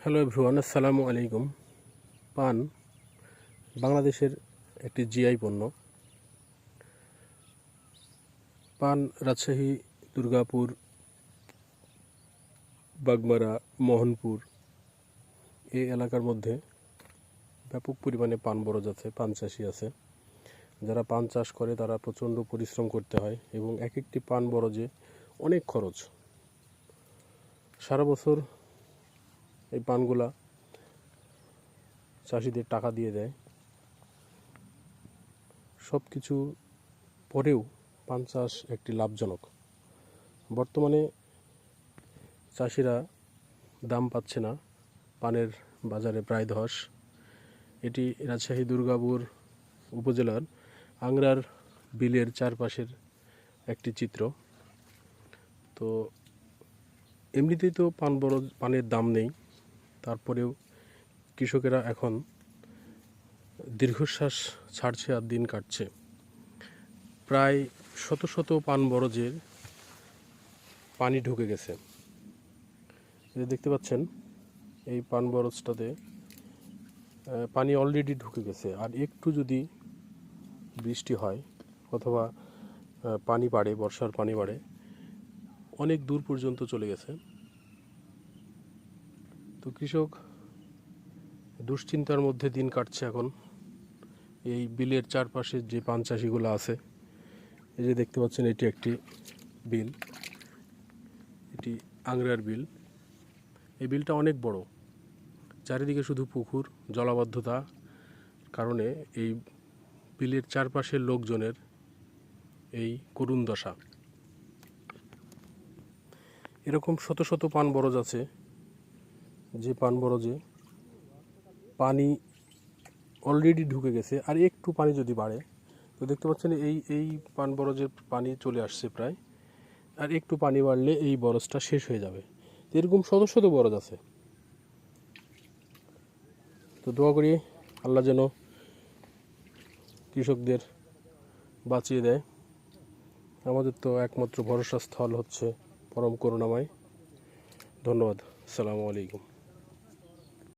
Hello everyone, আসসালামু আলাইকুম। পান বাংলাদেশের একটি জিআই পণ্য। পান রাজশাহী, দুর্গাপুর, বাগমারা, মোহনপুর এই এলাকার মধ্যে ব্যাপক পরিমাণে পান বরজ আছে, পান চাষি আছে। যারা পান চাষ করে তারা প্রচণ্ড পরিশ্রম করতে হয় এবং এক একটি পান বরজে অনেক খরচ। সারা বছর এই পানগুলা চাষিদের টাকা দিয়ে দেয়। সব কিছু পরেও পান চাষ একটি লাভজনক। বর্তমানে চাষিরা দাম পাচ্ছে না, পানের বাজারে প্রায় ধস। এটি রাজশাহী দুর্গাপুর উপজেলার আংরার বিলের চারপাশের একটি চিত্র। তো এমনিতেই তো পানের দাম নেই, তারপরেও কৃষকেরা এখন দীর্ঘশ্বাস ছাড়ছে আর দিন কাটছে। প্রায় শত শত পান বরজের পানি ঢুকে গেছে। এই দেখতে পাচ্ছেন, এই পান বরজটাতে পানি অলরেডি ঢুকে গেছে। আর একটু যদি বৃষ্টি হয় অথবা পানি বাড়ে, বর্ষার পানি বাড়ে, অনেক দূর পর্যন্ত চলে গেছে। তো কৃষক দুশ্চিন্তার মধ্যে দিন কাটছে এখন। এই বিলের চারপাশে যে পান চাষিগুলো আছে, এই যে দেখতে পাচ্ছেন, এটি একটি বিল, এটি আংরার বিল। এই বিলটা অনেক বড়, চারিদিকে শুধু পুকুর, জলাবদ্ধতা কারণে এই বিলের চারপাশের লোকজনের এই করুণ দশা। এরকম শত শত পান বরজ আছে, যে পান বরজে পানি অলরেডি ঢুকে গেছে। আর একটু পানি যদি বাড়ে, তো দেখতে পাচ্ছেন এই পান বরজের পানি চলে আসছে প্রায়। আর একটু পানি বাড়লে এই বরজটা শেষ হয়ে যাবে। এরকম শত শত বরজ আছে। তো দোয়া করি আল্লাহ যেন কৃষকদের বাঁচিয়ে দেয়। আমাদের তো একমাত্র ভরসা স্থল হচ্ছে পরম করুণাময়। ধন্যবাদ। আসসালামু আলাইকুম।